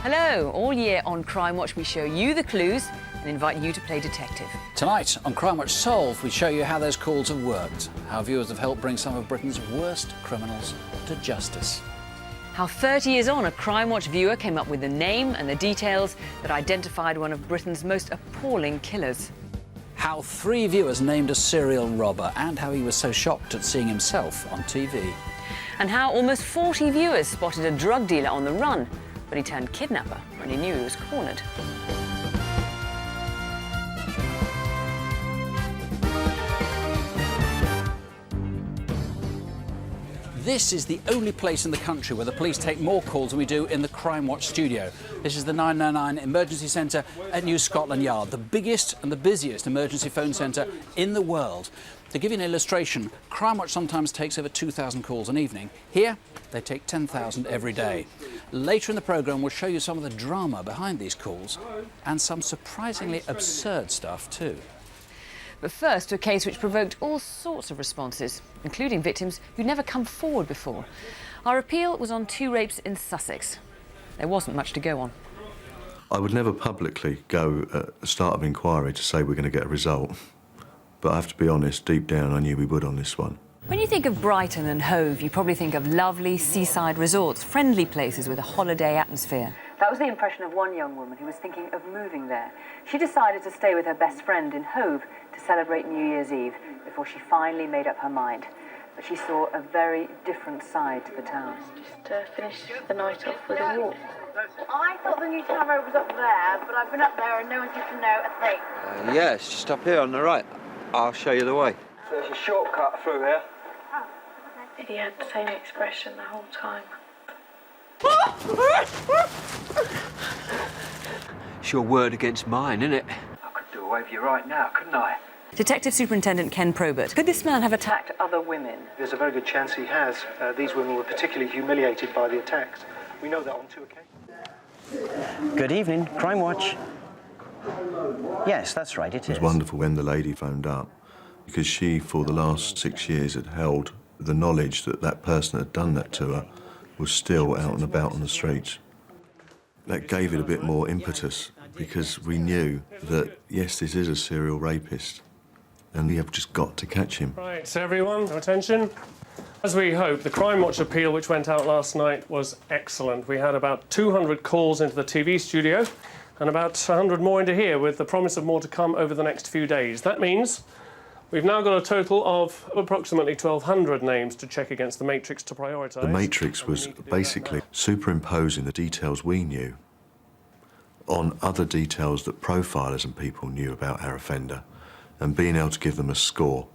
Hello. All year on Crimewatch we show you the clues and invite you to play detective. Tonight on Crimewatch Solve we show you how those calls have worked, how viewers have helped bring some of Britain's worst criminals to justice. How 30 years on a Crimewatch viewer came up with the name and the details that identified one of Britain's most appalling killers. How 3 viewers named a serial robber and how he was so shocked at seeing himself on TV. And how almost 40 viewers spotted a drug dealer on the run, but he turned kidnapper when he knew he was cornered. This is the only place in the country where the police take more calls than we do in the Crimewatch studio. This is the 999 Emergency Centre at New Scotland Yard, the biggest and the busiest emergency phone centre in the world. To give you an illustration, Crimewatch sometimes takes over 2,000 calls an evening. Here, they take 10,000 every day. Later in the programme, we'll show you some of the drama behind these calls and some surprisingly absurd stuff too. But first, to a case which provoked all sorts of responses, including victims who'd never come forward before. Our appeal was on 2 rapes in Sussex. There wasn't much to go on. I would never publicly go at the start of an inquiry to say we're going to get a result. But I have to be honest, deep down I knew we would on this one. When you think of Brighton and Hove, you probably think of lovely seaside resorts, friendly places with a holiday atmosphere. That was the impression of one young woman who was thinking of moving there. She decided to stay with her best friend in Hove to celebrate New Year's Eve before she finally made up her mind. But she saw a very different side to the town. Just finish the night off with a walk. I thought the new town road was up there, but I've been up there and no one seems to know a thing. Yeah, it's just up here on the right. I'll show you the way. So there's a shortcut through here. He had the same expression the whole time. It's your word against mine, isn't it? I could do away with you right now, couldn't I? Detective Superintendent Ken Probert. Could this man have attacked other women? There's a very good chance he has. These women were particularly humiliated by the attacks. We know that on 2 occasions. Good evening, Crimewatch. Yes, that's right, it is. It was wonderful when the lady phoned up, because she, for the last 6 years, had held the knowledge that that person that had done that to her was still out and about on the streets. That gave it a bit more impetus, because we knew that, yes, this is a serial rapist, and we have just got to catch him. Right, everyone, attention. As we hoped, the Crimewatch appeal, which went out last night, was excellent. We had about 200 calls into the TV studio and about 100 more into here, with the promise of more to come over the next few days. That means we've now got a total of approximately 1,200 names to check against the matrix to prioritise. The matrix was basically superimposing the details we knew on other details that profilers and people knew about our offender and being able to give them a score.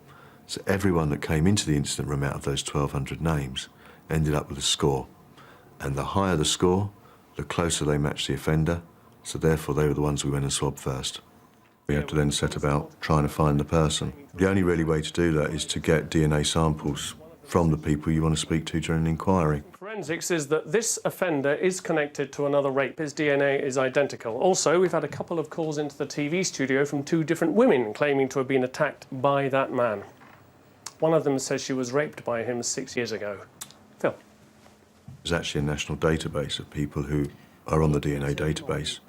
So everyone that came into the incident room out of those 1,200 names ended up with a score. And the higher the score, the closer they matched the offender, so therefore they were the ones we went and swabbed first. We had to then set about trying to find the person. The only really way to do that is to get DNA samples from the people you want to speak to during an inquiry. Forensics is that this offender is connected to another rape. His DNA is identical. Also, we've had a couple of calls into the TV studio from 2 different women claiming to have been attacked by that man. One of them says she was raped by him 6 years ago. Phil. There's actually a national database of people who are on the DNA database,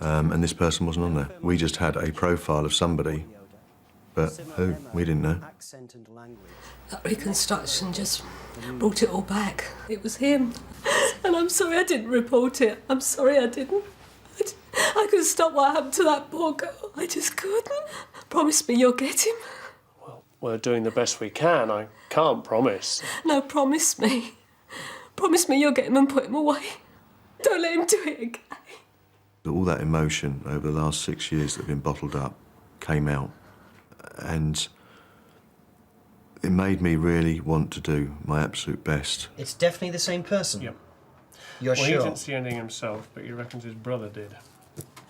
and this person wasn't on there. We just had a profile of somebody, but who? We didn't know. That reconstruction just brought it all back. It was him. And I'm sorry I didn't report it. I'm sorry I didn't. I couldn't stop what happened to that poor girl. I just couldn't. Promise me you'll get him. Well, we're doing the best we can. I can't promise. No, promise me. Promise me you'll get him and put him away. Don't let him do it again. All that emotion over the last 6 years that have been bottled up came out, and it made me really want to do my absolute best. It's definitely the same person? Yep. You're well, sure? He didn't see anything himself, but he reckons his brother did.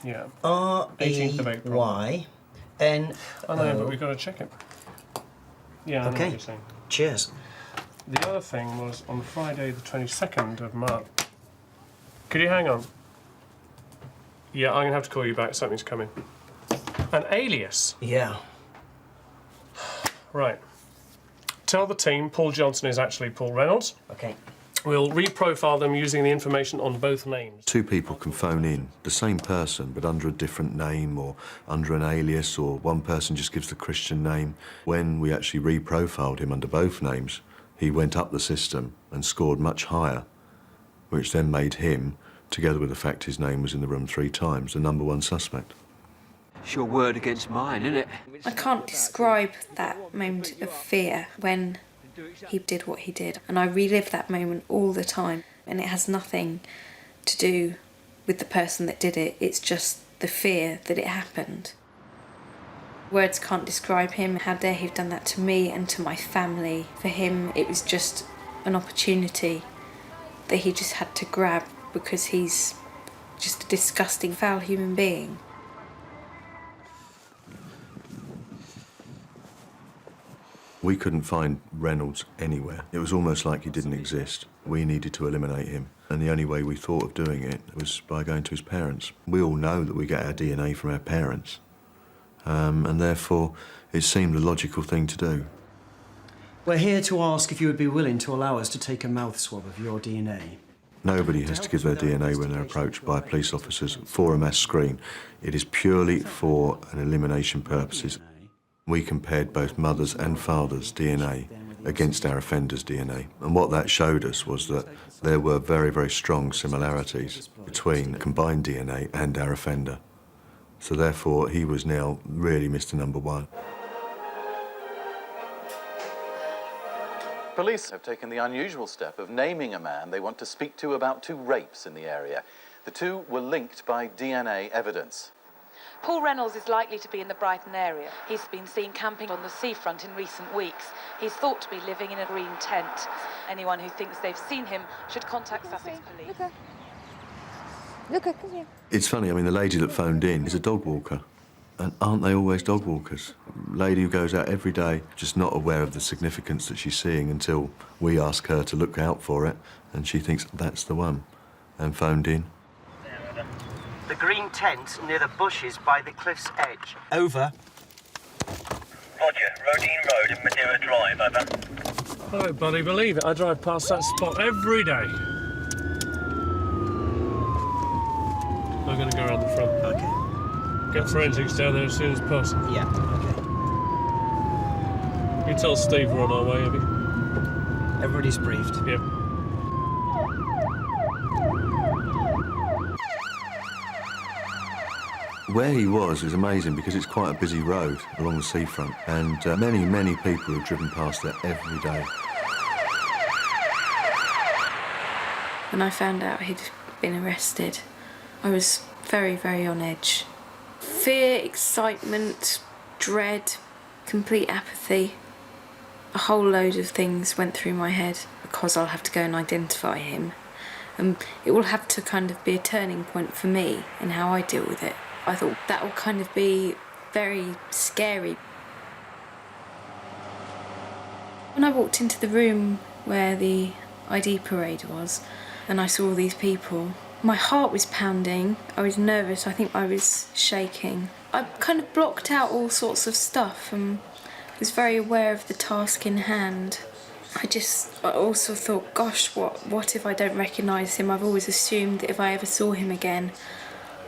Yeah. 18th of April. R-E-Y-N... I know, but we've got to check it. Yeah, I know what you're saying. Cheers. The other thing was on Friday the 22nd of March. Could you hang on? Yeah, I'm going to have to call you back. Something's coming. An alias? Yeah. Right. Tell the team Paul Johnson is actually Paul Reynolds. OK. We'll reprofile them using the information on both names. Two people can phone in, the same person, but under a different name or under an alias, or one person just gives the Christian name. When we actually reprofiled him under both names, he went up the system and scored much higher, which then made him, together with the fact his name was in the room 3 times, the #1 suspect. It's your word against mine, isn't it? I can't describe that moment of fear when he did what he did, and I relive that moment all the time, and it has nothing to do with the person that did it. It's just the fear that it happened. Words can't describe him. How dare he have done that to me and to my family. For him, it was just an opportunity that he just had to grab, because he's just a disgusting, foul human being. We couldn't find Reynolds anywhere. It was almost like he didn't exist. We needed to eliminate him, and the only way we thought of doing it was by going to his parents. We all know that we get our DNA from our parents, and therefore it seemed the logical thing to do. We're here to ask if you would be willing to allow us to take a mouth swab of your DNA. Nobody has to give their DNA when they're approached by police officers for a mass screen. It is purely for an elimination purposes. We compared both mother's and father's DNA against our offender's DNA. And what that showed us was that there were very, very strong similarities between combined DNA and our offender. So therefore, he was now really Mr. #1. Police have taken the unusual step of naming a man they want to speak to about 2 rapes in the area. The 2 were linked by DNA evidence. Paul Reynolds is likely to be in the Brighton area. He's been seen camping on the seafront in recent weeks. He's thought to be living in a green tent. Anyone who thinks they've seen him should contact Sussex Police. Look, come here. It's funny, I mean, the lady that phoned in is a dog walker. And aren't they always dog walkers? Lady who goes out every day, just not aware of the significance that she's seeing until we ask her to look out for it, and she thinks that's the one, and phoned in. The green tent near the bushes by the cliff's edge. Over. Roger, Rodine Road and Madeira Drive, over. Oh, buddy, believe it, I drive past that spot every day. I'm going to go around the front. Okay. Get forensics down there as soon as possible. Yeah, okay. You tell Steve we're on our way, have you? Everybody's briefed. Yep. Where he was amazing because it's quite a busy road along the seafront, and many, many people have driven past there every day. When I found out he'd been arrested, I was very, very on edge. Fear, excitement, dread, complete apathy. A whole load of things went through my head because I'll have to go and identify him. And it will have to kind of be a turning point for me in how I deal with it. I thought that will kind of be very scary. When I walked into the room where the ID parade was and I saw all these people, my heart was pounding, I was nervous, I think I was shaking. I kind of blocked out all sorts of stuff and was very aware of the task in hand. I also thought, gosh, what if I don't recognise him? I've always assumed that if I ever saw him again,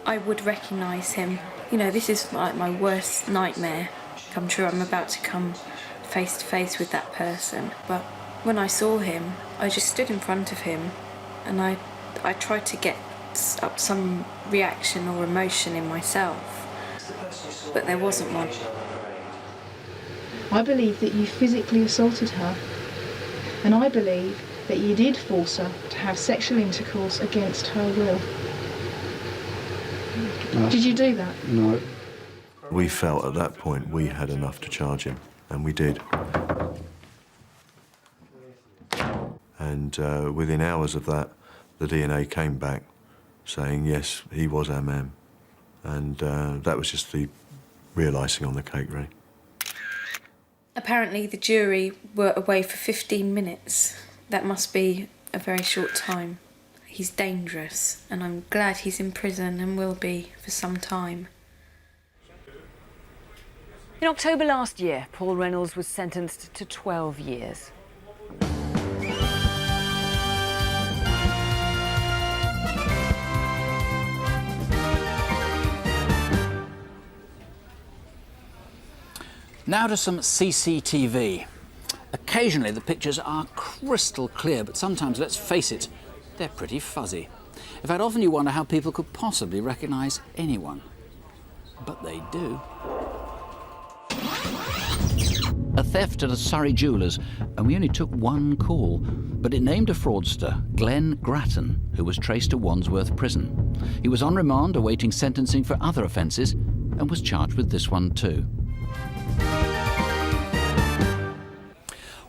I would recognise him. You know, this is like my worst nightmare come true. I'm about to come face to face with that person. But when I saw him, I just stood in front of him and I tried to get up some reaction or emotion in myself, but there wasn't one. I believe that you physically assaulted her, and I believe that you did force her to have sexual intercourse against her will. No. Did you do that? No. We felt at that point we had enough to charge him, and we did. And within hours of that, the DNA came back saying, yes, he was our man. And that was just the real icing on the cake, really. Apparently the jury were away for 15 minutes. That must be a very short time. He's dangerous, and I'm glad he's in prison and will be for some time. In October last year, Paul Reynolds was sentenced to 12 years. Now to some CCTV. Occasionally the pictures are crystal clear, but sometimes, let's face it, they're pretty fuzzy. In fact, often you wonder how people could possibly recognise anyone. But they do. A theft at a Surrey jeweller's, and we only took one call, but it named a fraudster, Glenn Grattan, who was traced to Wandsworth Prison. He was on remand awaiting sentencing for other offences and was charged with this one too.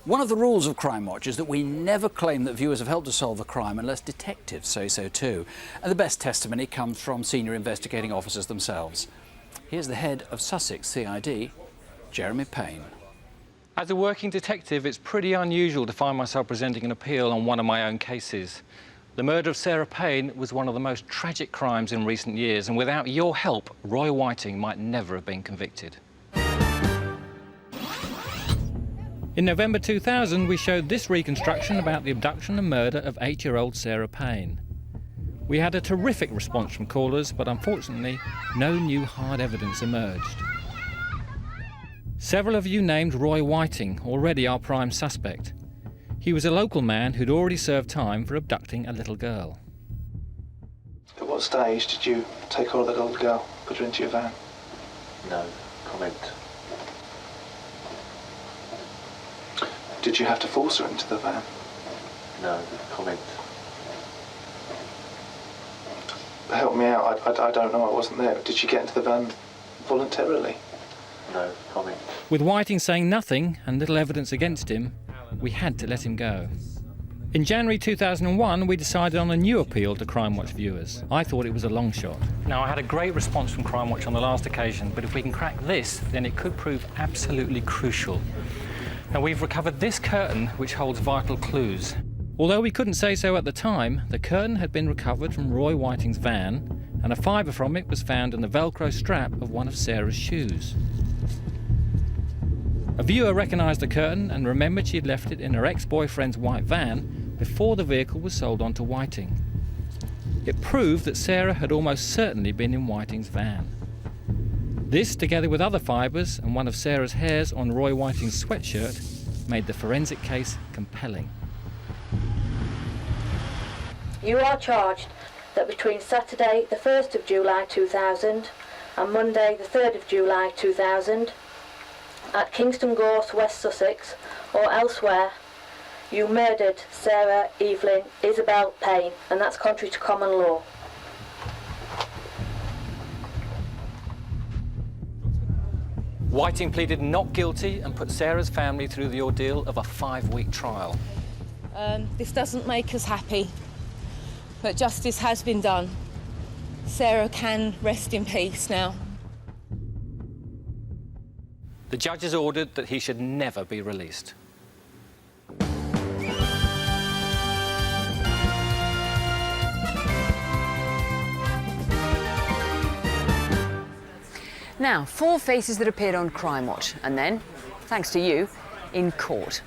One of the rules of Crimewatch is that we never claim that viewers have helped us solve a crime unless detectives say so too. And the best testimony comes from senior investigating officers themselves. Here's the head of Sussex CID, Jeremy Payne. As a working detective, it's pretty unusual to find myself presenting an appeal on one of my own cases. The murder of Sarah Payne was one of the most tragic crimes in recent years, and without your help, Roy Whiting might never have been convicted. In November 2000, we showed this reconstruction about the abduction and murder of 8-year-old Sarah Payne. We had a terrific response from callers, but unfortunately, no new hard evidence emerged. Several of you named Roy Whiting, already our prime suspect. He was a local man who'd already served time for abducting a little girl. At what stage did you take hold of that little girl, put her into your van? No comment. Did you have to force her into the van? No comment. Help me out, I don't know, I wasn't there. Did she get into the van voluntarily? No comment. With Whiting saying nothing and little evidence against him, we had to let him go. In January 2001, we decided on a new appeal to Crimewatch viewers. I thought it was a long shot. Now, I had a great response from Crimewatch on the last occasion, but if we can crack this, then it could prove absolutely crucial. Now, we've recovered this curtain, which holds vital clues. Although we couldn't say so at the time, the curtain had been recovered from Roy Whiting's van, and a fibre from it was found in the Velcro strap of one of Sarah's shoes. A viewer recognised the curtain and remembered she had left it in her ex-boyfriend's white van before the vehicle was sold on to Whiting. It proved that Sarah had almost certainly been in Whiting's van. This, together with other fibres and one of Sarah's hairs on Roy Whiting's sweatshirt, made the forensic case compelling. You are charged that between Saturday the 1st of July 2000 and Monday the 3rd of July 2000 at Kingston Gorse, West Sussex, or elsewhere, you murdered Sarah Evelyn Isabel Payne, and that's contrary to common law. Whiting pleaded not guilty and put Sarah's family through the ordeal of a 5-week trial. This doesn't make us happy, but justice has been done. Sarah can rest in peace now. The judges ordered that he should never be released. Now, 4 faces that appeared on Crimewatch, and then, thanks to you, in court.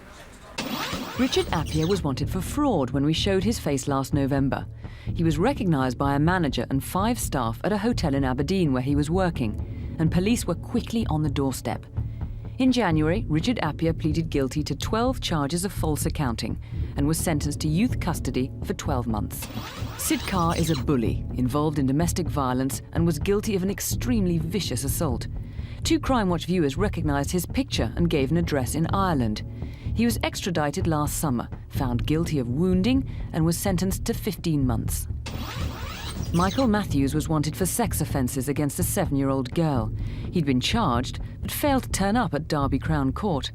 Richard Appiah was wanted for fraud when we showed his face last November. He was recognised by a manager and 5 staff at a hotel in Aberdeen where he was working, and police were quickly on the doorstep. In January, Richard Appiah pleaded guilty to 12 charges of false accounting and was sentenced to youth custody for 12 months. Sid Carr is a bully involved in domestic violence and was guilty of an extremely vicious assault. 2 Crimewatch viewers recognised his picture and gave an address in Ireland. He was extradited last summer, found guilty of wounding, and was sentenced to 15 months. Michael Matthews was wanted for sex offences against a 7-year-old girl. He'd been charged, but failed to turn up at Derby Crown Court.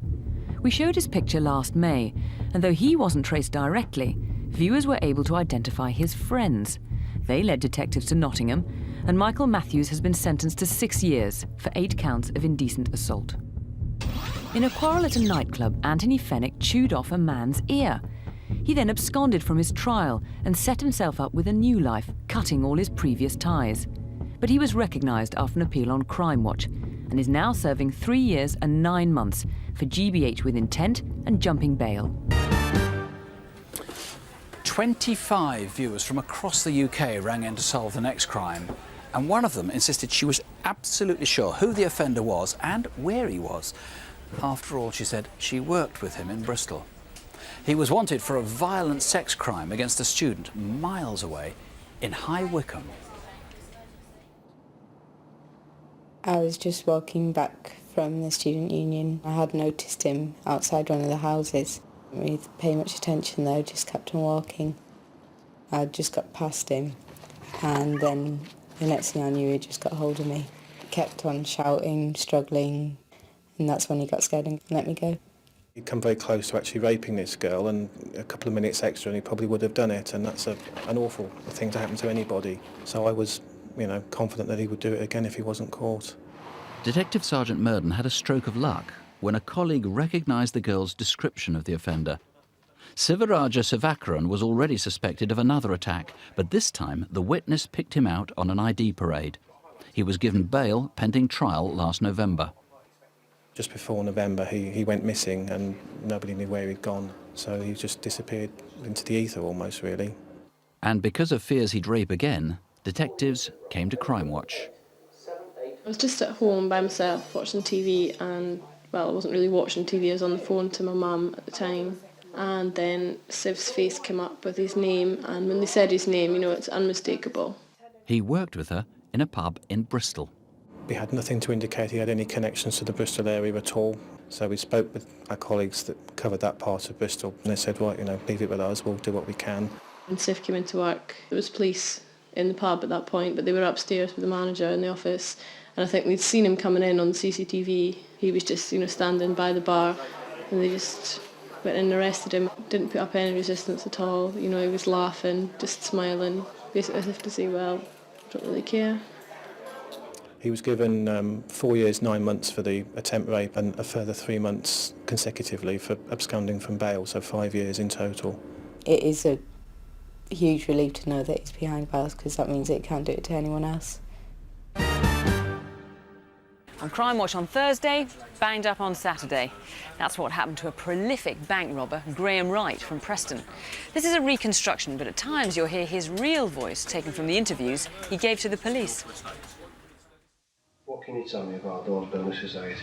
We showed his picture last May, and though he wasn't traced directly, viewers were able to identify his friends. They led detectives to Nottingham, and Michael Matthews has been sentenced to 6 years for 8 counts of indecent assault. In a quarrel at a nightclub, Anthony Fenwick chewed off a man's ear. He then absconded from his trial and set himself up with a new life, cutting all his previous ties. But he was recognised after an appeal on Crimewatch and is now serving 3 years and 9 months for GBH with intent and jumping bail. 25 viewers from across the UK rang in to solve the next crime, and one of them insisted she was absolutely sure who the offender was and where he was. After all, she said, she worked with him in Bristol. He was wanted for a violent sex crime against a student miles away in High Wycombe. I was just walking back from the student union. I had noticed him outside one of the houses. I didn't really pay much attention though, just kept on walking. I just got past him, and then the next thing I knew, he just got hold of me. He kept on shouting, struggling, and that's when he got scared and let me go. He'd come very close to actually raping this girl, and a couple of minutes extra and he probably would have done it, and that's an awful thing to happen to anybody. So I was, confident that he would do it again if he wasn't caught. Detective Sergeant Murden had a stroke of luck when a colleague recognised the girl's description of the offender. Sivaraja Sivakaran was already suspected of another attack, but this time the witness picked him out on an ID parade. He was given bail pending trial last November. Just before November, he went missing and nobody knew where he'd gone, so he just disappeared into the ether almost, really. And because of fears he'd rape again, detectives came to Crimewatch. I was just at home by myself watching TV, and, well, I wasn't really watching TV, I was on the phone to my mum at the time. And then Siv's face came up with his name, and when they said his name, it's unmistakable. He worked with her in a pub in Bristol. We had nothing to indicate he had any connections to the Bristol area at all. So we spoke with our colleagues that covered that part of Bristol, and they said, right, leave it with us, we'll do what we can. When Siv came into work, there was police in the pub at that point, but they were upstairs with the manager in the office, and I think we'd seen him coming in on the CCTV. He was just, standing by the bar, and they just went and arrested him. Didn't put up any resistance at all. He was laughing, just smiling, basically as if to say, well, I don't really care. He was given 4 years, 9 months for the attempt rape and a further 3 months consecutively for absconding from bail, so 5 years in total. It is a huge relief to know that he's behind bars, because that means that he can't do it to anyone else. On Crimewatch on Thursday, banged up on Saturday. That's what happened to a prolific bank robber, Graham Wright from Preston. This is a reconstruction, but at times you'll hear his real voice taken from the interviews he gave to the police. What can you tell me about those building societies?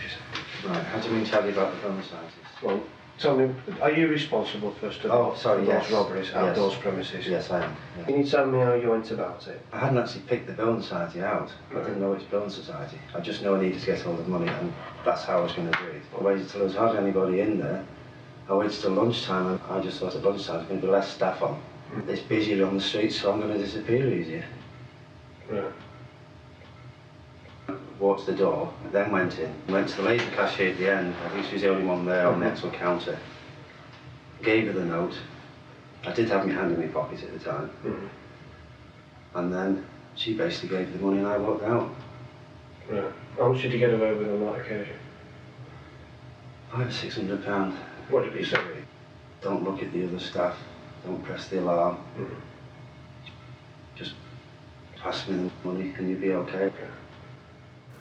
Right, how do you mean tell you about the building societies? Well, tell me, are you responsible first of all for those robberies at those premises? Yes, I am. Yeah. Can you tell me how you went about it? I hadn't actually picked the building society out. I didn't know which building society. I just know I needed to get hold of money, and that's how I was going to do it. I waited till there was hardly anybody in there. I waited till lunchtime, and I just thought at lunchtime there's going to be less staff on. It's busier on the streets, so I'm going to disappear easier. Right. Walked to the door, then went in. Went to the lady cashier at the end. I think she was the only one there on the actual counter. Gave her the note. I did have my hand in my pocket at the time. And then she basically gave her the money and I walked out. Right. How much did you get away with on that occasion? £500 or £600. What did he say? Don't look at the other staff. Don't press the alarm. Just pass me the money and you'll be okay.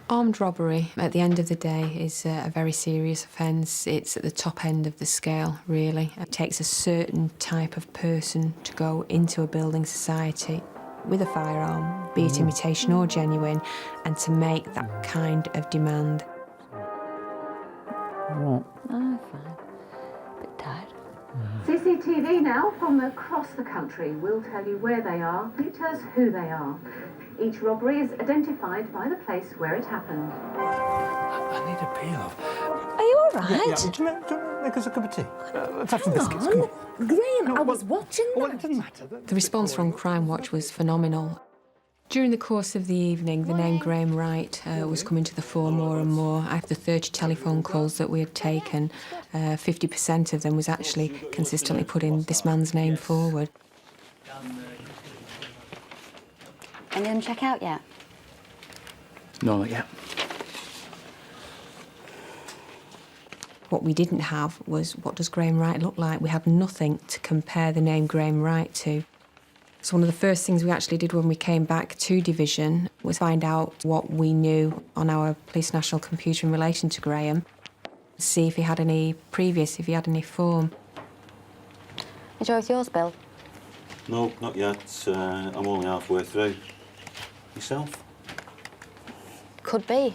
Armed robbery, at the end of the day, is a very serious offence. It's at the top end of the scale, really. It takes a certain type of person to go into a building society with a firearm, be it imitation or genuine, and to make that kind of demand. Oh, fine. A bit tired. CCTV now from across the country. We'll tell you where they are. You tell us who they are. Each robbery is identified by the place where it happened. I need a peel off. Are you all right? Yeah. Do you want to make us a cup of tea? Let's have some biscuits. Come on. Graham, I was watching that. Well, it doesn't matter. The response from Crimewatch was phenomenal. During the course of the evening, the name Graham Wright was coming to the fore more and more. After 30 telephone calls that we had taken, 50% of them was actually consistently putting this man's name forward. And you didn't check out yet? No, not yet. What we didn't have was, what does Graham Wright look like? We had nothing to compare the name Graham Wright to. So one of the first things we actually did when we came back to division was find out what we knew on our Police National computer in relation to Graham, see if he had any previous, if he had any form. Enjoy with yours, Bill? No, not yet. I'm only halfway through. Yourself? Could be.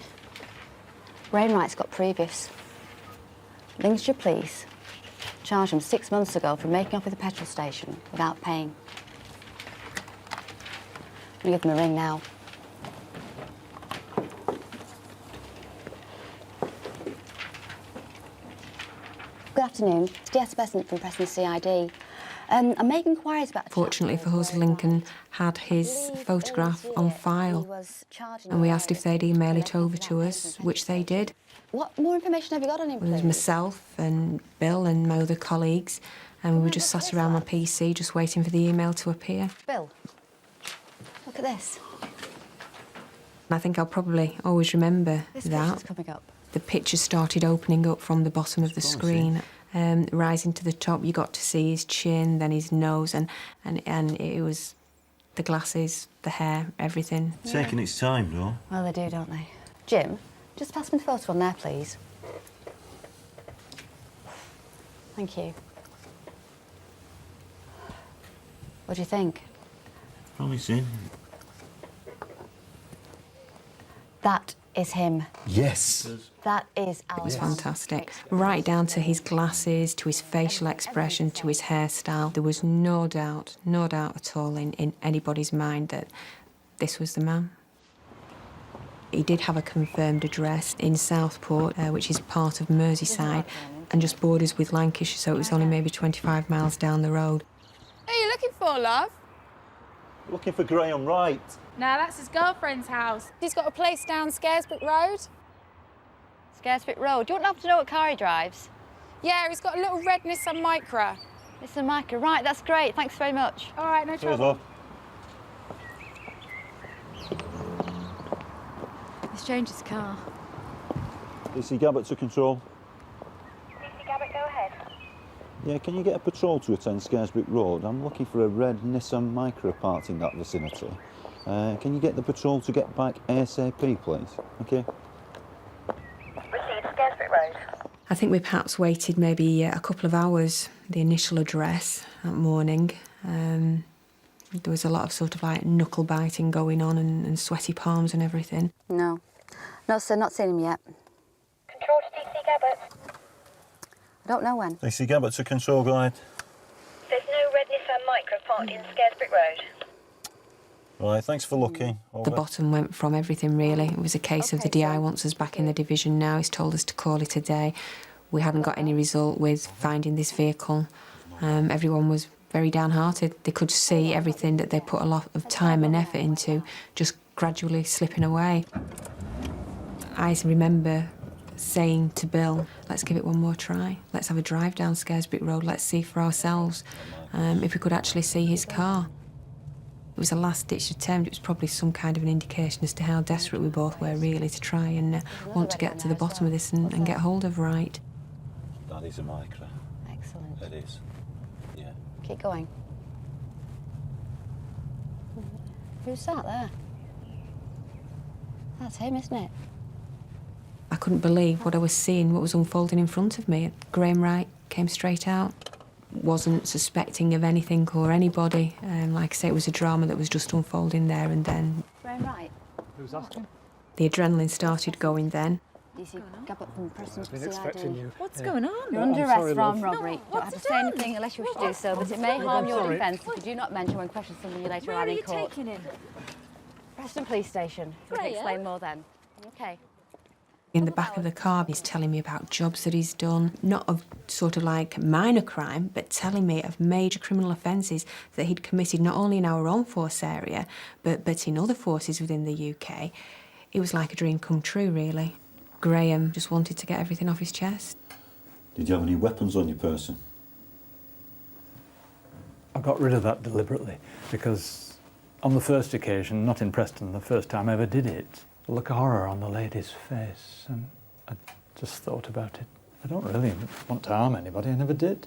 Graham Wright's got previous. Lincolnshire Police charged him 6 months ago for making off with a petrol station without paying. I'm going to give them a ring now. Good afternoon. It's DS Besant from Preston CID. I'm making inquiries about... Fortunately for us, Lincoln had his photograph on file, and we asked if they'd email it over to us, which they did. What more information have you got on him, It was please? myself and Bill and my other colleagues, and we were just sat around my PC just waiting for the email to appear. Bill, look at this. I think I'll probably always remember This that. picture's coming up. The picture started opening up from the bottom of the screen. Rising to the top, you got to see his chin, then his nose, and it was the glasses, the hair, everything. Taking its time, though. Well, they do, don't they? Jim, just pass me the photo on there, please. Thank you. What do you think? Promising. That is him. Yes. That is our... It was fantastic. Right down to his glasses, to his facial expression, to his hairstyle. There was no doubt at all in anybody's mind that this was the man. He did have a confirmed address in Southport, which is part of Merseyside, and just borders with Lancashire, so it was only maybe 25 miles down the road. Who are you looking for, love? Looking for Graham Wright. No, that's his girlfriend's house. He's got a place down Scaresbrook Road. Scaresbrook Road. Do you want to know what car he drives? Yeah, he's got a little red Nissan Micra. Nissan Micra, right, that's great. Thanks very much. All right, no Cheers, trouble. love. He's changed his car. DC Gabbett to control. DC Gabbett, go ahead. Yeah, can you get a patrol to attend Scaresbrook Road? I'm looking for a red Nissan Micra parked in that vicinity. Can you get the patrol to get back ASAP, please? Okay. Received, Scaresbrook Road. I think we perhaps waited maybe a couple of hours, the initial address that morning. There was a lot of sort of like knuckle biting going on and sweaty palms and everything. No. No, sir, not seen him yet. Control to DC Gabbett. I don't know when. DC Gabbett to control, go ahead. There's no red Nissan Micra parked in Scaresbrook Road. Right, thanks for looking. Over. The bottom went from everything, really. It was a case of the DI wants us back in the division now. He's told us to call it a day. We hadn't got any result with finding this vehicle. Everyone was very downhearted. They could see everything that they put a lot of time and effort into just gradually slipping away. I remember saying to Bill, let's give it one more try. Let's have a drive down Scaresbrook Road. Let's see for ourselves if we could actually see his car. It was a last-ditch attempt. It was probably some kind of an indication as to how desperate we both were, really, to try and want to get to the bottom of this and get hold of Wright. That is a Micra. Excellent. It is. Yeah. Keep going. Who's that there? That's him, isn't it? I couldn't believe what I was seeing, what was unfolding in front of me. Graham Wright came straight out. Wasn't suspecting of anything or anybody. Like I say, it was a drama that was just unfolding there and then. Graham Wright. Who's asking? The adrenaline started going then. DC Gabbett from Preston I've been expecting CID. you. What's Yeah. going on? You're I'm under sorry, arrest for armed love. robbery. No, You don't have to what's say done? anything unless you wish to do so, but it What's may done? harm I'm your sorry. defence if you do not mention when questioned something you later Where on are in you court. taking him? Preston Police Station. We can Graham? explain more then. Okay. In the back of the car, he's telling me about jobs that he's done, not of sort of like minor crime, but telling me of major criminal offences that he'd committed not only in our own force area, but in other forces within the UK. It was like a dream come true, really. Graham just wanted to get everything off his chest. Did you have any weapons on your person? I got rid of that deliberately because on the first occasion, not in Preston, the first time I ever did it, the look of horror on the lady's face, and I just thought about it. I don't really want to harm anybody, I never did.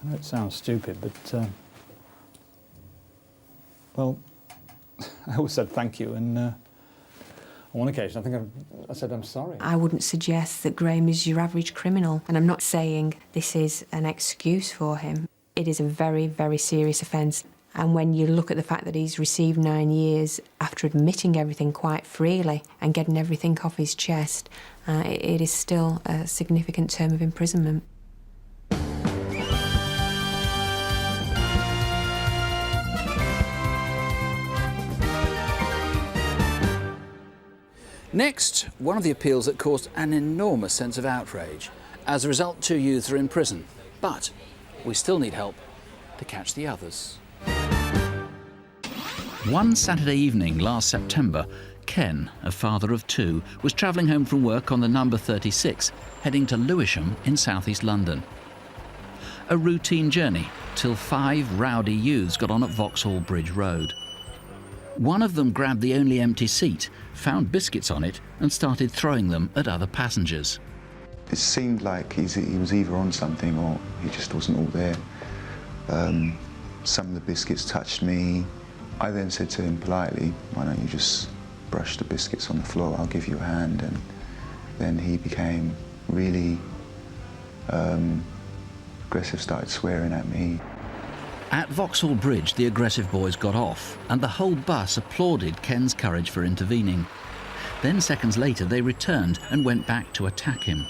I know it sounds stupid, but, well, I always said thank you, and on one occasion I think I said I'm sorry. I wouldn't suggest that Graham is your average criminal, and I'm not saying this is an excuse for him. It is a very, very serious offence. And when you look at the fact that he's received 9 years after admitting everything quite freely and getting everything off his chest, it is still a significant term of imprisonment. Next, one of the appeals that caused an enormous sense of outrage. As a result, 2 youths are in prison, but we still need help to catch the others. One Saturday evening last September, Ken, a father of 2, was travelling home from work on the number 36, heading to Lewisham in southeast London. A routine journey till 5 rowdy youths got on at Vauxhall Bridge Road. One of them grabbed the only empty seat, found biscuits on it and started throwing them at other passengers. It seemed like he was either on something or he just wasn't all there. Some of the biscuits touched me. I then said to him politely, "Why don't you just brush the biscuits on the floor, I'll give you a hand." And then he became really aggressive, started swearing at me. At Vauxhall Bridge, the aggressive boys got off, and the whole bus applauded Ken's courage for intervening. Then seconds later, they returned and went back to attack him.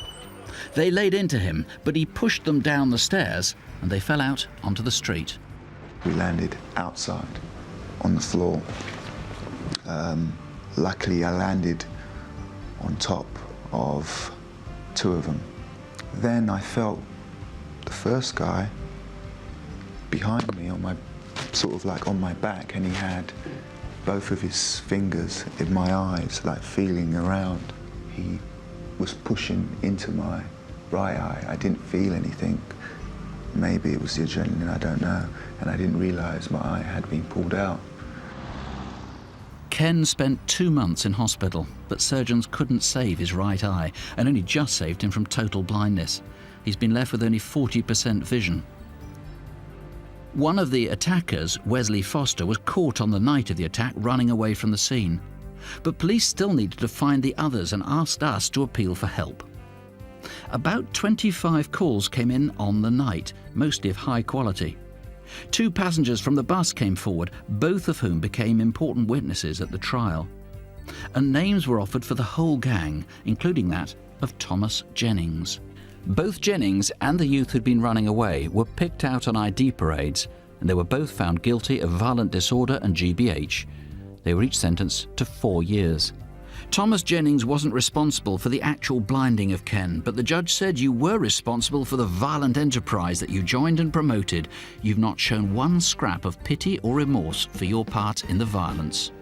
They laid into him, but he pushed them down the stairs, and they fell out onto the street. We landed outside on the floor. Luckily, I landed on top of 2 of them. Then I felt the first guy behind me, on my sort of like on my back, and he had both of his fingers in my eyes, like feeling around. He was pushing into my right eye. I didn't feel anything. Maybe it was the adrenaline, I don't know. And I didn't realise my eye had been pulled out. Ken spent 2 months in hospital, but surgeons couldn't save his right eye and only just saved him from total blindness. He's been left with only 40% vision. One of the attackers, Wesley Foster, was caught on the night of the attack running away from the scene. But police still needed to find the others and asked us to appeal for help. About 25 calls came in on the night, mostly of high quality. 2 passengers from the bus came forward, both of whom became important witnesses at the trial. And names were offered for the whole gang, including that of Thomas Jennings. Both Jennings and the youth who'd been running away were picked out on ID parades, and they were both found guilty of violent disorder and GBH. They were each sentenced to 4 years. Thomas Jennings wasn't responsible for the actual blinding of Ken, but the judge said you were responsible for the violent enterprise that you joined and promoted. You've not shown one scrap of pity or remorse for your part in the violence.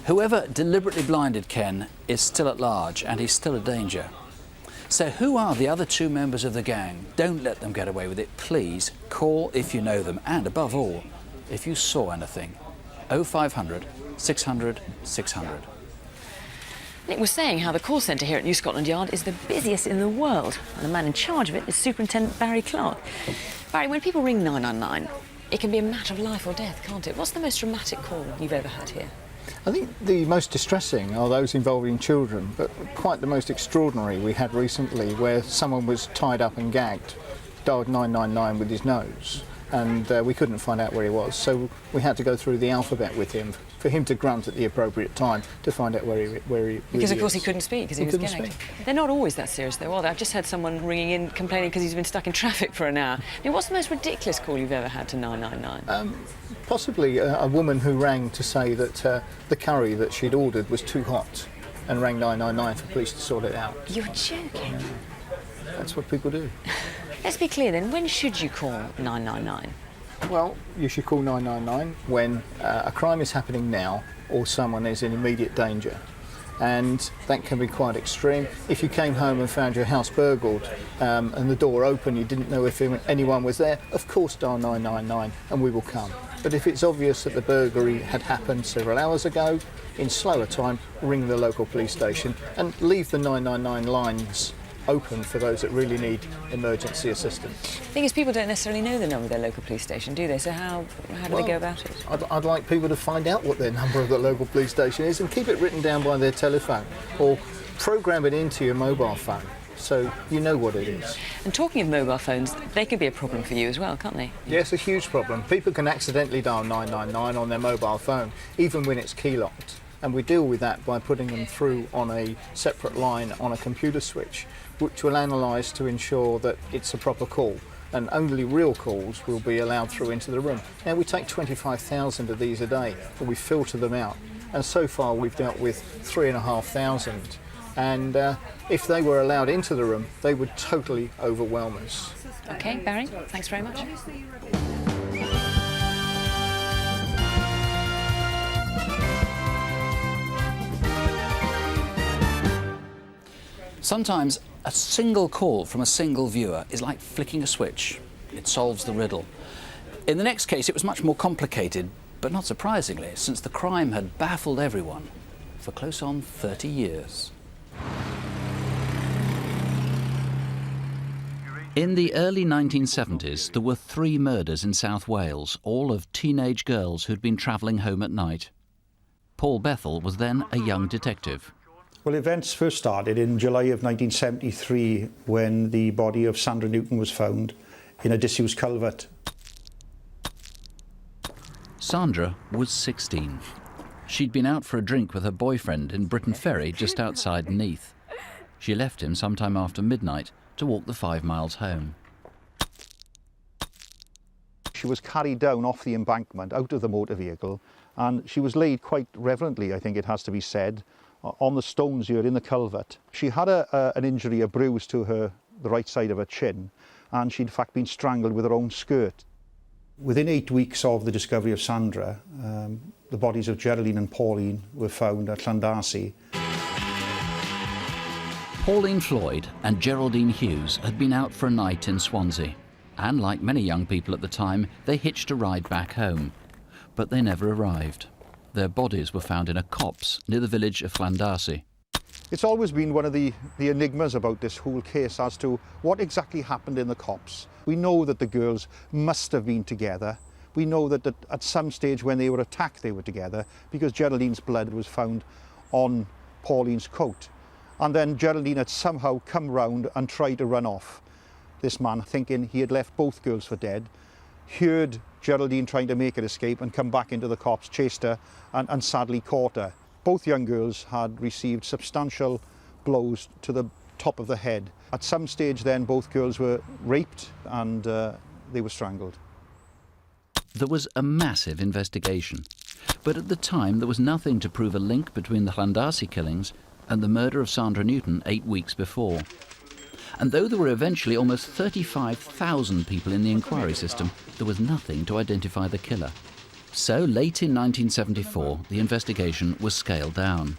Whoever deliberately blinded Ken is still at large, and he's still a danger. So who are the other 2 members of the gang? Don't let them get away with it. Please call if you know them, and above all, if you saw anything. 0500 600 600. Nick was saying how the call centre here at New Scotland Yard is the busiest in the world, and the man in charge of it is Superintendent Barry Clark. Barry, when people ring 999, it can be a matter of life or death, can't it? What's the most dramatic call you've ever had here? I think the most distressing are those involving children, but quite the most extraordinary we had recently, where someone was tied up and gagged, dialed 999 with his nose, and we couldn't find out where he was, so we had to go through the alphabet with him for him to grunt at the appropriate time to find out where he Because of course is. he couldn't speak because he was gagged. They're not always that serious though, are they? I've just had someone ringing in complaining because he's been stuck in traffic for an hour. I mean, what's the most ridiculous call you've ever had to 999? Possibly a woman who rang to say that the curry that she'd ordered was too hot and rang 999 for police to sort it out. You're joking. That's what people do. Let's be clear then, when should you call 999? Well, you should call 999 when a crime is happening now or someone is in immediate danger. And that can be quite extreme. If you came home and found your house burgled and the door open, you didn't know if anyone was there, of course dial 999 and we will come. But if it's obvious that the burglary had happened several hours ago, in slower time, ring the local police station and leave the 999 lines open for those that really need emergency assistance. The thing is, people don't necessarily know the number of their local police station, do they? So how do they go about it? I'd like people to find out what their number of the local police station is and keep it written down by their telephone or program it into your mobile phone so you know what it is. And talking of mobile phones, they can be a problem for you as well, can't they? Yes, a huge problem. People can accidentally dial 999 on their mobile phone, even when it's key locked. And we deal with that by putting them through on a separate line on a computer switch, which will analyse to ensure that it's a proper call. And only real calls will be allowed through into the room. Now, we take 25,000 of these a day, but we filter them out. And so far we've dealt with 3,500. And if they were allowed into the room, they would totally overwhelm us. OK, Barry, thanks very much. Sometimes a single call from a single viewer is like flicking a switch. It solves the riddle. In the next case, it was much more complicated, but not surprisingly, since the crime had baffled everyone for close on 30 years. In the early 1970s, there were 3 murders in South Wales, all of teenage girls who'd been travelling home at night. Paul Bethell was then a young detective. Well, events first started in July of 1973 when the body of Sandra Newton was found in a disused culvert. Sandra was 16. She'd been out for a drink with her boyfriend in Briton Ferry just outside Neath. She left him sometime after midnight to walk the 5 miles home. She was carried down off the embankment out of the motor vehicle, and she was laid quite reverently, I think it has to be said, on the stones here in the culvert. She had an injury, a bruise to the right side of her chin, and she'd in fact been strangled with her own skirt. Within 8 weeks of the discovery of Sandra, the bodies of Geraldine and Pauline were found at Llandarcy. Pauline Floyd and Geraldine Hughes had been out for a night in Swansea, and like many young people at the time, they hitched a ride back home. But they never arrived. Their bodies were found in a copse near the village of Llandarcy. It's always been one of the enigmas about this whole case as to what exactly happened in the copse. We know that the girls must have been together. We know that at some stage when they were attacked they were together, because Geraldine's blood was found on Pauline's coat. And then Geraldine had somehow come round and tried to run off. This man, thinking he had left both girls for dead, heard Geraldine trying to make her escape and come back into the copse, chased her and sadly caught her. Both young girls had received substantial blows to the top of the head. At some stage then both girls were raped and they were strangled. There was a massive investigation, but at the time there was nothing to prove a link between the Llandarcy killings and the murder of Sandra Newton 8 weeks before. And though there were eventually almost 35,000 people in the inquiry system, there was nothing to identify the killer. So late in 1974, the investigation was scaled down.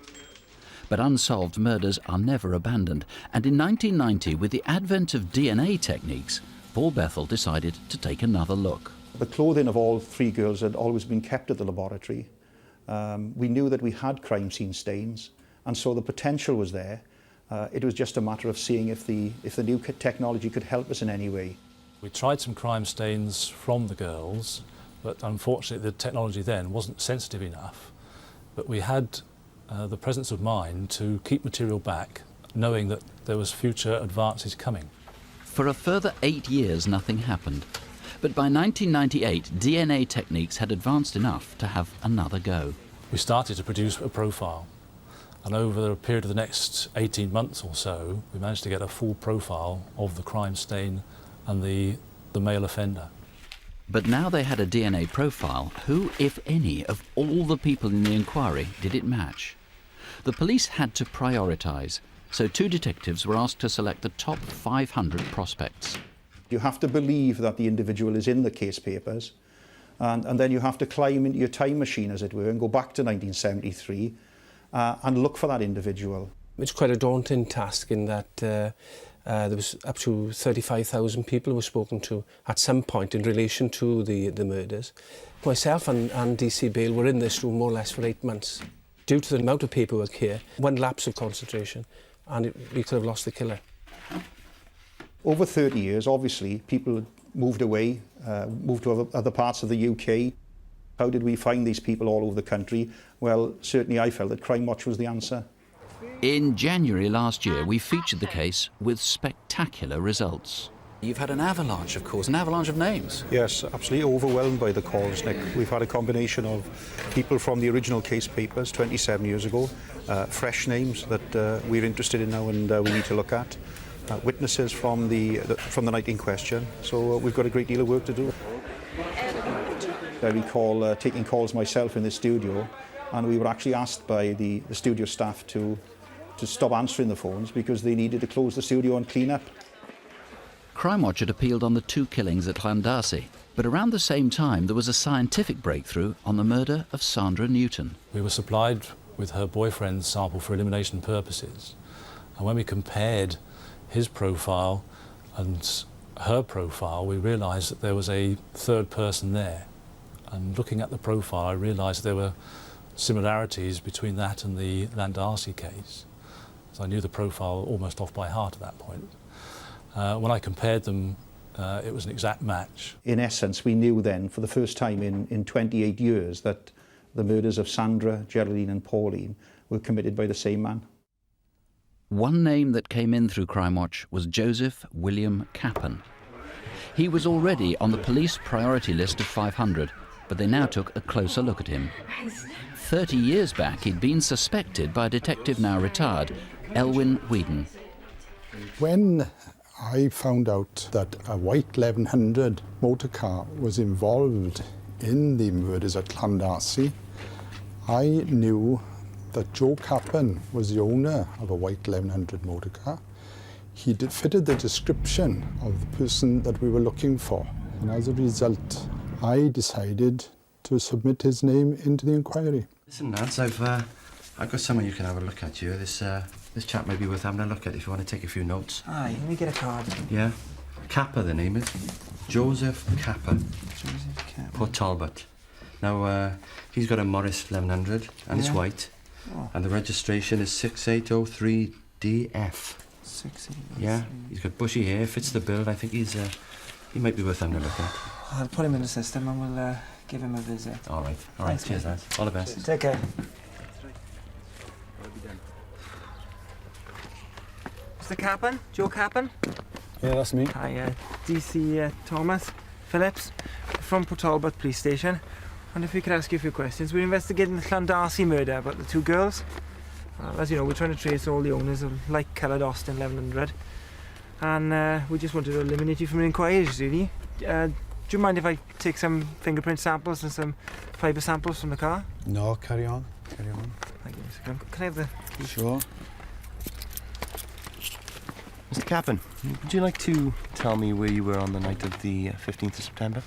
But unsolved murders are never abandoned, and in 1990, with the advent of DNA techniques, Paul Bethell decided to take another look. The clothing of all 3 girls had always been kept at the laboratory. We knew that we had crime scene stains, and so the potential was there. It was just a matter of seeing if the new technology could help us in any way. We tried some crime stains from the girls, but unfortunately the technology then wasn't sensitive enough. But we had the presence of mind to keep material back, knowing that there was future advances coming. For a further 8 years, nothing happened. But by 1998, DNA techniques had advanced enough to have another go. We started to produce a profile. And over a period of the next 18 months or so, we managed to get a full profile of the crime stain and the male offender. But now they had a DNA profile, who, if any, of all the people in the inquiry did it match? The police had to prioritise, so 2 detectives were asked to select the top 500 prospects. You have to believe that the individual is in the case papers, and then you have to climb into your time machine, as it were, and go back to 1973 and look for that individual. It's quite a daunting task in that there was up to 35,000 people who were spoken to at some point in relation to the murders. Myself and DC Bale were in this room more or less for 8 months. Due to the amount of paperwork here, one lapse of concentration, and we could have lost the killer. Over 30 years, obviously, people moved away, moved to other parts of the UK. How did we find these people all over the country? Well, certainly I felt that Crimewatch was the answer. In January last year, we featured the case with spectacular results. You've had an avalanche of calls, an avalanche of names. Yes, absolutely overwhelmed by the calls, Nick. We've had a combination of people from the original case papers 27 years ago, fresh names that we're interested in now and we need to look at, witnesses from the night in question. So we've got a great deal of work to do. I recall taking calls myself in the studio, and we were actually asked by the studio staff to stop answering the phones because they needed to close the studio and clean up. Crimewatch had appealed on the 2 killings at Llandarcy, but around the same time there was a scientific breakthrough on the murder of Sandra Newton. We were supplied with her boyfriend's sample for elimination purposes, and when we compared his profile and her profile, we realised that there was a third person there. And looking at the profile, I realised there were similarities between that and the Llandarcy case. So I knew the profile almost off by heart at that point. When I compared them, it was an exact match. In essence, we knew then, for the first time in 28 years, that the murders of Sandra, Geraldine and Pauline were committed by the same man. One name that came in through Crimewatch was Joseph William Cappan. He was already on the police priority list of 500, but they now took a closer look at him. 30 years back, he'd been suspected by a detective now retired, Elwyn Whedon. When I found out that a white 1100 motor car was involved in the murders at Llandarcy, I knew that Joe Cappan was the owner of a white 1100 motor car. He fitted the description of the person that we were looking for, and as a result, I decided to submit his name into the inquiry. Listen, lads, I've got someone you can have a look at here. This chap may be worth having a look at if you want to take a few notes. Aye, let me get a card. Yeah. Kappa, the name is. Joseph Kappa. Joseph Kappa. Port Talbot. Now, he's got a Morris 1100, and it's white. Oh. And the registration is 6803DF. 6803. Yeah, he's got bushy hair, fits the bill. I think he might be worth having a look at. I'll put him in the system and we'll give him a visit. All right. Thanks, Cheers, mate. lads. All the best. Take care. Mr. Cappan? Joe Cappan? Yeah, that's me. Hi, DC Thomas Phillips from Port Talbot Police Station. And if we could ask you a few questions. We're investigating the Llandarcy murder about the 2 girls. As you know, we're trying to trace all the owners of light-coloured Austin 1100. And we just wanted to eliminate you from an inquiry, really. Do you mind if I take some fingerprint samples and some fibre samples from the car? No, carry on. Carry on. Thank you, Mr. Can I have the key? Sure. Mr. Cappan, would you like to tell me where you were on the night of the 15th of September?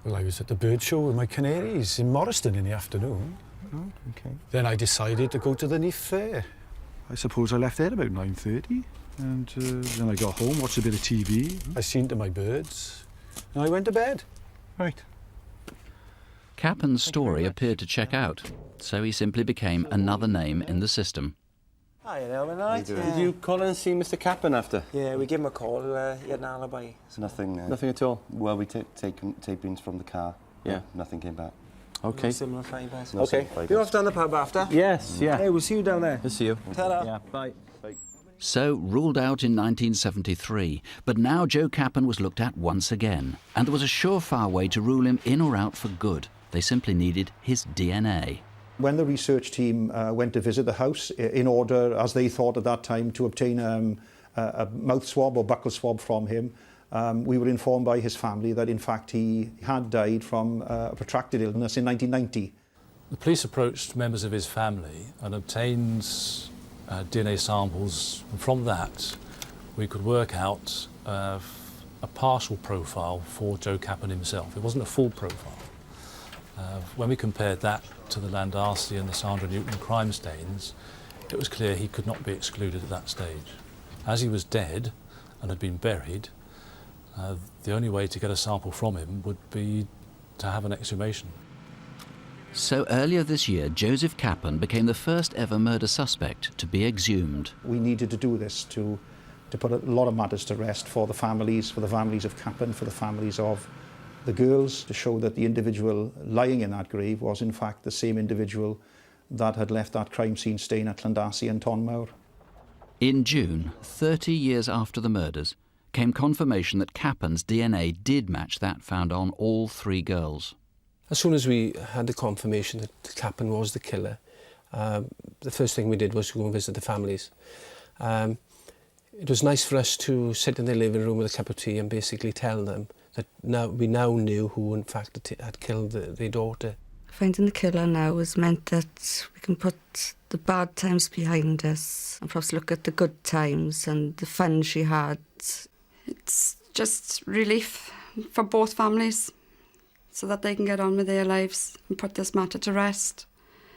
Well, I was at the bird show with my canaries in Morriston in the afternoon. Oh, okay. Then I decided to go to the Neath Fair. I suppose I left there about 9:30, and then I got home, watched a bit of TV. I seen to my birds, and I went to bed. Right. Cappan's story appeared to check out, so he simply became another name in the system. Hi, Elwyn, all right? Did you call in and see Mr. Cappan after? Yeah, we gave him a call. He had an alibi. So. Nothing. Nothing at all? Well, we tapings from the car. Yeah. Nothing came back. Okay. No similar fibres. No okay. You're off down the pub after? Yes, yeah. Hey, we'll see you down there. We'll see you. Ta-da. Yeah, bye. Bye. So, ruled out in 1973, but now Joe Cappan was looked at once again, and there was a surefire way to rule him in or out for good. They simply needed his DNA. When the research team went to visit the house in order, as they thought at that time, to obtain a mouth swab or buccal swab from him, we were informed by his family that in fact he had died from a protracted illness in 1990. The police approached members of his family and obtained DNA samples, and from that we could work out a partial profile for Joe Cappan himself. It wasn't a full profile. When we compared that to the Llandarcy and the Sandra Newton crime stains, it was clear he could not be excluded at that stage. As he was dead and had been buried, the only way to get a sample from him would be to have an exhumation. So earlier this year, Joseph Cappan became the first ever murder suspect to be exhumed. We needed to do this to put a lot of matters to rest for the families of Cappan, for the families of the girls, to show that the individual lying in that grave was in fact the same individual that had left that crime scene stain at Llandarcy and Tonmawr. In June, 30 years after the murders, came confirmation that Cappen's DNA did match that found on all 3 girls. As soon as we had the confirmation that Cappen was the killer, the first thing we did was to go and visit the families. It was nice for us to sit in their living room with a cup of tea and basically tell them that we now knew who in fact had killed their daughter. Finding the killer now has meant that we can put the bad times behind us and perhaps look at the good times and the fun she had. It's just relief for both families so that they can get on with their lives and put this matter to rest.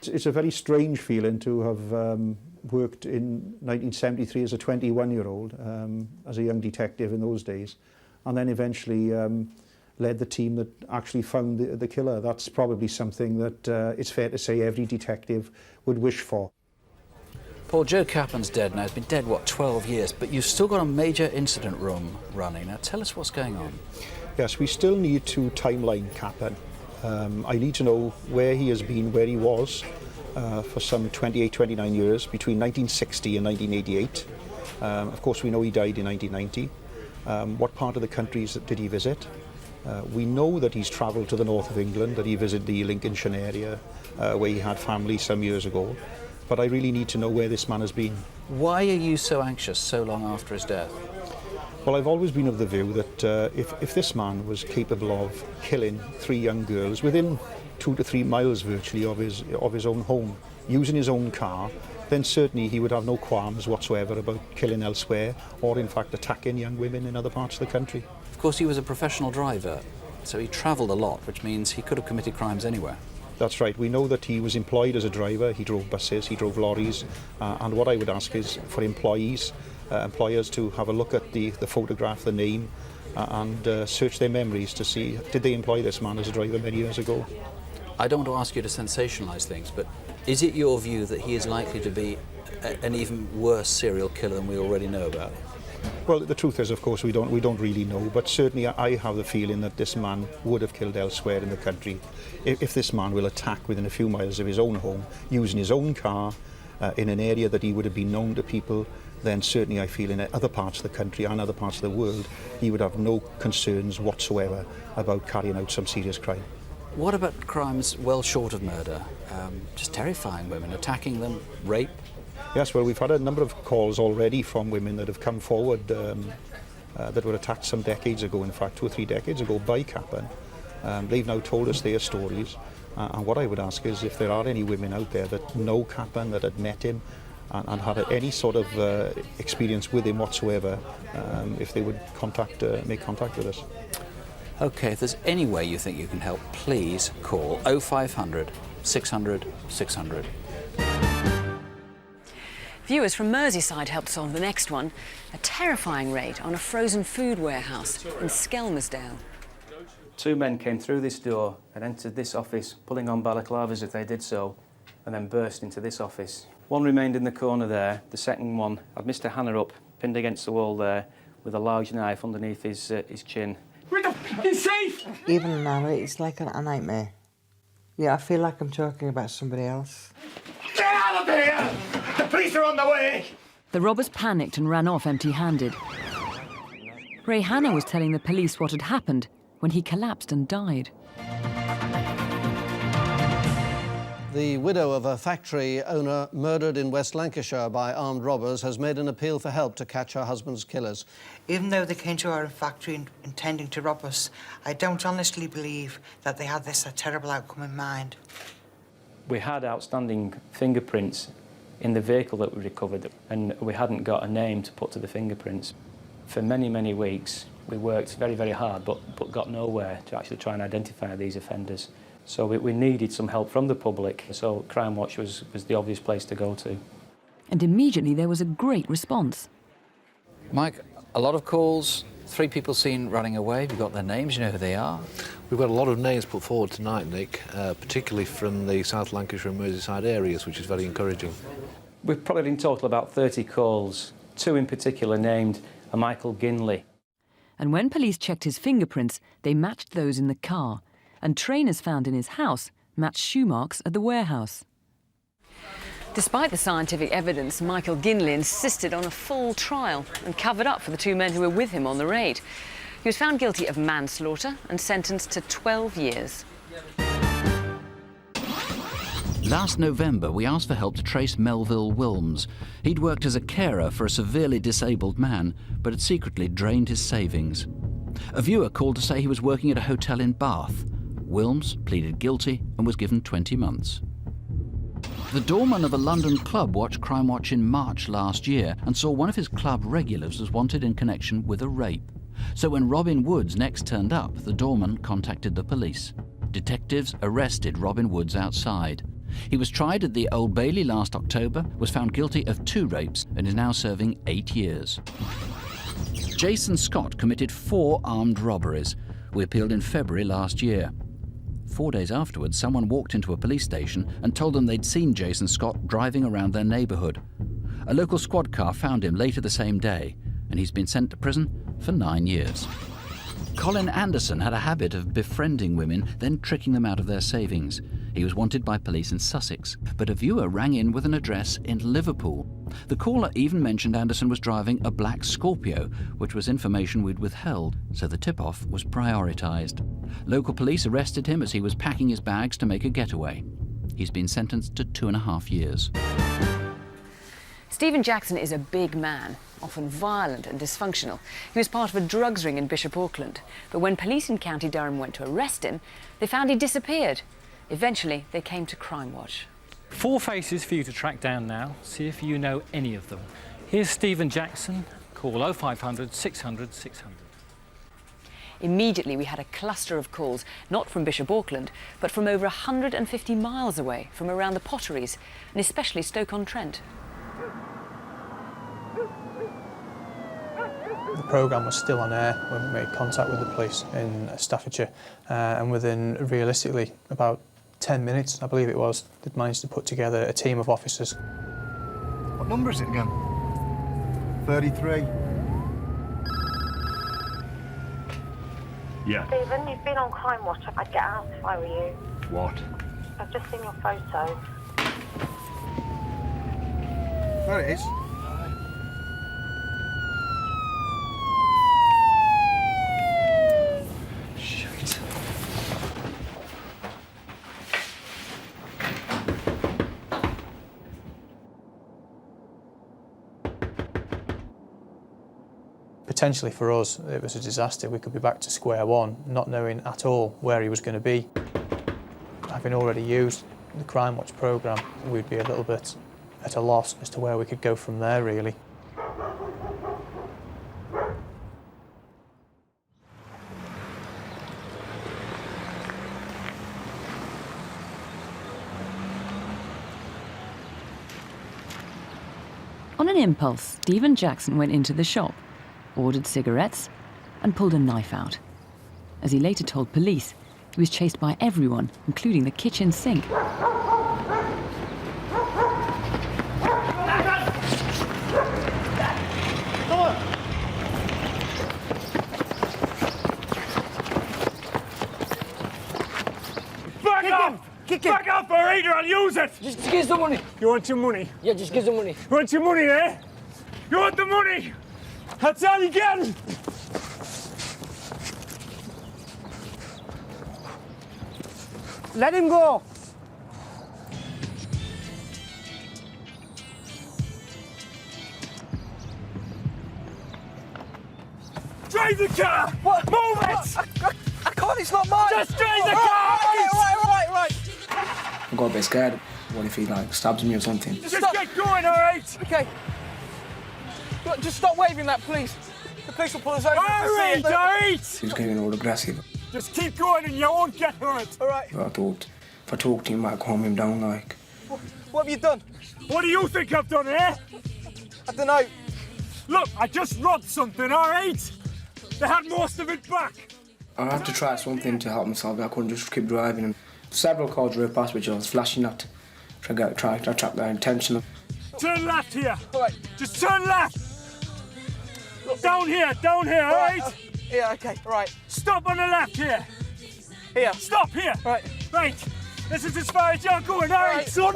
It's a very strange feeling to have worked in 1973 as a 21-year-old, as a young detective in those days, and then eventually led the team that actually found the killer. That's probably something that it's fair to say every detective would wish for. Paul, Joe Cappen's dead now. He's been dead, what, 12 years, but you've still got a major incident room running. Now, tell us what's going on. Yes, we still need to timeline Cappen. I need to know where he has been, where he was for some 28, 29 years, between 1960 and 1988. Of course, we know he died in 1990. What part of the country did he visit? We know that he's travelled to the north of England, that he visited the Lincolnshire area, where he had family some years ago. But I really need to know where this man has been. Why are you so anxious so long after his death? Well, I've always been of the view that if this man was capable of killing 3 young girls within 2 to 3 miles virtually of his own home, using his own car, then certainly he would have no qualms whatsoever about killing elsewhere or in fact attacking young women in other parts of the country. Of course, he was a professional driver, so he travelled a lot, which means he could have committed crimes anywhere. That's right. We know that he was employed as a driver. He drove buses, he drove lorries, and what I would ask is for employers to have a look at the photograph, the name, and search their memories to see, did they employ this man as a driver many years ago? I don't want to ask you to sensationalise things, but is it your view that he is likely to be an even worse serial killer than we already know about? Well, the truth is, of course, we don't really know, but certainly I have the feeling that this man would have killed elsewhere in the country. If this man will attack within a few miles of his own home, using his own car, in an area that he would have been known to people, then certainly I feel in other parts of the country and other parts of the world, he would have no concerns whatsoever about carrying out some serious crime. What about crimes well short of murder? Just terrifying women, attacking them, rape? Yes, well, we've had a number of calls already from women that have come forward that were attacked some decades ago, in fact 2 or 3 decades ago, by Cappen. They've now told us their stories, and what I would ask is if there are any women out there that know Cappen, that had met him and had any sort of experience with him whatsoever, if they would make contact with us. OK, if there's any way you think you can help, please call 0500 600 600. Viewers from Merseyside helped solve the next one, a terrifying raid on a frozen food warehouse in Skelmersdale. 2 men came through this door and entered this office, pulling on balaclavas as they did so, and then burst into this office. One remained in the corner there. The second one had Mr. Hannah up, pinned against the wall there, with a large knife underneath his chin. He's safe! Even now, it's like a nightmare. Yeah, I feel like I'm talking about somebody else. Get out of here! The police are on the way! The robbers panicked and ran off empty-handed. Ray Hannah was telling the police what had happened when he collapsed and died. The widow of a factory owner murdered in West Lancashire by armed robbers has made an appeal for help to catch her husband's killers. Even though they came to our factory intending to rob us, I don't honestly believe that they had this terrible outcome in mind. We had outstanding fingerprints in the vehicle that we recovered, and we hadn't got a name to put to the fingerprints. For many, many weeks, we worked very, very hard, but got nowhere to actually try and identify these offenders. So we needed some help from the public, so Crimewatch was the obvious place to go to. And immediately there was a great response. Mike, a lot of calls, 3 people seen running away. You've got their names, you know who they are. We've got a lot of names put forward tonight, Nick, particularly from the South Lancashire and Merseyside areas, which is very encouraging. We've probably in total about 30 calls, 2 in particular named a Michael Ginley. And when police checked his fingerprints, they matched those in the car, and trainers found in his house matched shoe marks at the warehouse. Despite the scientific evidence, Michael Ginley insisted on a full trial and covered up for the two men who were with him on the raid. He was found guilty of manslaughter and sentenced to 12 years. Last November, we asked for help to trace Melville Wilms. He'd worked as a carer for a severely disabled man, but had secretly drained his savings. A viewer called to say he was working at a hotel in Bath. Wilms pleaded guilty and was given 20 months. The doorman of a London club watched Crimewatch in March last year and saw one of his club regulars was wanted in connection with a rape. So when Robin Woods next turned up, the doorman contacted the police. Detectives arrested Robin Woods outside. He was tried at the Old Bailey last October, was found guilty of 2 rapes and is now serving 8 years. Jason Scott committed 4 armed robberies. We appealed in February last year. 4 days afterwards, someone walked into a police station and told them they'd seen Jason Scott driving around their neighbourhood. A local squad car found him later the same day, and he's been sent to prison for 9 years. Colin Anderson had a habit of befriending women, then tricking them out of their savings. He was wanted by police in Sussex, but a viewer rang in with an address in Liverpool. The caller even mentioned Anderson was driving a black Scorpio, which was information we'd withheld, so the tip-off was prioritised. Local police arrested him as he was packing his bags to make a getaway. He's been sentenced to 2.5 years. Stephen Jackson is a big man, often violent and dysfunctional. He was part of a drugs ring in Bishop Auckland, but when police in County Durham went to arrest him, they found he'd disappeared. Eventually, they came to Crimewatch. 4 faces for you to track down now, see if you know any of them. Here's Stephen Jackson. Call 0500 600 600. Immediately, we had a cluster of calls, not from Bishop Auckland, but from over 150 miles away, from around the Potteries, and especially Stoke-on-Trent. The programme was still on air when we made contact with the police in Staffordshire, and within, realistically, about 10 minutes, I believe it was, they'd managed to put together a team of officers. What number is it again? 33. Yeah. Stephen, you've been on Crimewatch. I'd get out if I were you. What? I've just seen your photo. There it is. Potentially for us, it was a disaster. We could be back to square one, not knowing at all where he was going to be. Having already used the Crimewatch programme, we'd be a little bit at a loss as to where we could go from there, really. On an impulse, Stephen Jackson went into the shop, ordered cigarettes, and pulled a knife out. As he later told police, he was chased by everyone, including the kitchen sink. Back off, or either I'll use it! Just give us the money. You want your money? Yeah, just give us the money. You want your money, eh? You want the money? That's all you get! Let him go. Drive the car! What? Move it! I can't, it's not mine! Just drive the car! Right. I got a bit scared. What if he stabs me or something? Just get going, all right? Okay. Look, just stop waving that, please. The police will pull us over. All right! He was getting all aggressive. Just keep going and you won't get hurt. All right. But I thought if I talked to him, I might calm him down, like. What have you done? What do you think I've done, eh? I don't know. Look, I just robbed something, all right? They had most of it back. I had to try something to help myself. I couldn't just keep driving. And several cars drove past which I was flashing at. Try to attract their attention. Turn left here. All right. Just turn left. Look. Down here, all right? Yeah, okay, all right. Stop on the left here. Here. Stop here. Right. Right. This is as far as you're going, all right, son?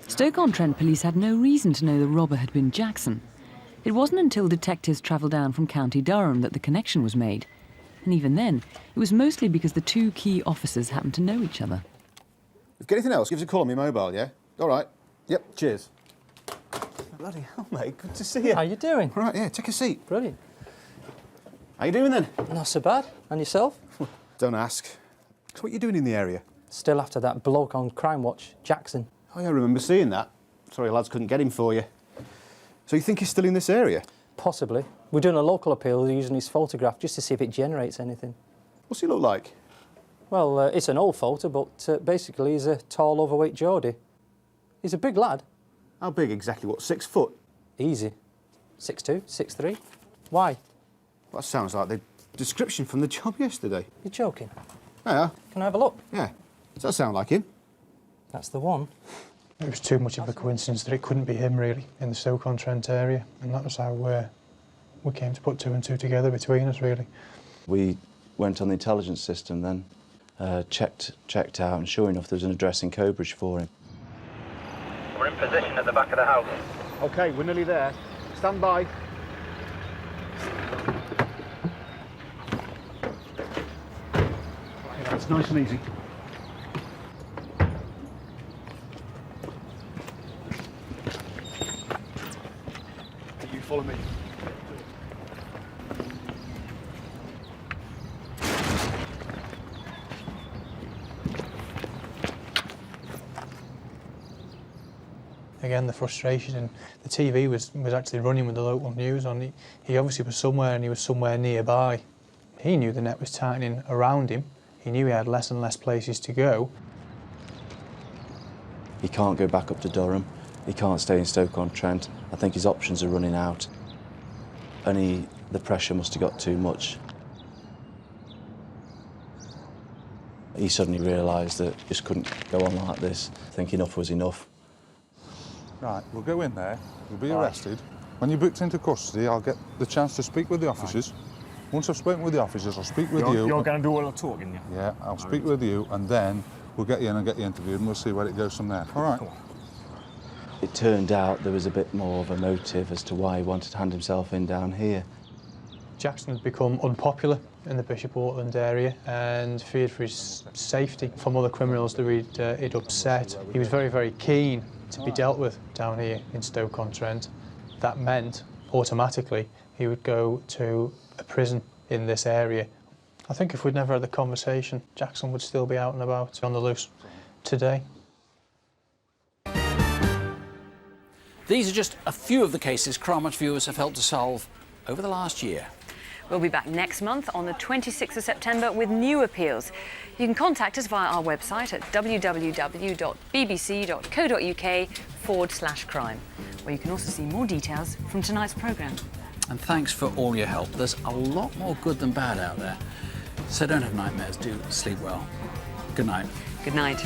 Stoke-on-Trent police had no reason to know the robber had been Jackson. It wasn't until detectives travelled down from County Durham that the connection was made. And even then, it was mostly because the two key officers happened to know each other. If you get anything else, give us a call on my mobile, yeah? All right. Yep, cheers. Bloody hell, mate, good to see you. How you doing? All right, yeah, take a seat. Brilliant. How you doing then? Not so bad. And yourself? Don't ask. So what are you doing in the area? Still after that bloke on Crimewatch, Jackson. Oh, yeah, I remember seeing that. Sorry, lads, couldn't get him for you. So you think he's still in this area? Possibly. We're doing a local appeal using his photograph just to see if it generates anything. What's he look like? Well, it's an old photo, but basically he's a tall, overweight Geordie. He's a big lad. How big exactly? What, 6 foot? Easy. 6'2", 6'3". Why? That sounds like the description from the job yesterday. You're joking? Yeah. Can I have a look? Yeah. Does that sound like him? That's the one. It was too much of a coincidence that it couldn't be him, really, in the Stoke-on-Trent area. And that was how we came to put 2 and 2 together between us, really. We went on the intelligence system then, checked out, and sure enough, there was an address in Cobridge for him. We're in position at the back of the house. OK, we're nearly there. Stand by. OK, that's nice and easy. You follow me. Again, the frustration, and the TV was actually running with the local news on. He obviously was somewhere, and he was somewhere nearby. He knew the net was tightening around him. He knew he had less and less places to go. He can't go back up to Durham. He can't stay in Stoke-on-Trent. I think his options are running out. And the pressure must have got too much. He suddenly realised that he just couldn't go on like this. I think enough was enough. Right, we'll go in there, you'll be arrested. When you're booked into custody, I'll get the chance to speak with the officers. Once I've spoken with the officers, I'll speak with you. You're going to do all the talking, yeah? Yeah, I'll speak with you, and then we'll get you in and get you interviewed, and we'll see where it goes from there. All right? It turned out there was a bit more of a motive as to why he wanted to hand himself in down here. Jackson had become unpopular in the Bishop Auckland area and feared for his safety from other criminals that he'd upset. He was very, very keen to be dealt with down here in Stoke-on-Trent. That meant, automatically, he would go to a prison in this area. I think if we'd never had the conversation, Jackson would still be out and about on the loose today. These are just a few of the cases Crimewatch viewers have helped to solve over the last year. We'll be back next month on the 26th of September with new appeals. You can contact us via our website at www.bbc.co.uk/crime, where you can also see more details from tonight's programme. And thanks for all your help. There's a lot more good than bad out there. So don't have nightmares, do sleep well. Good night. Good night.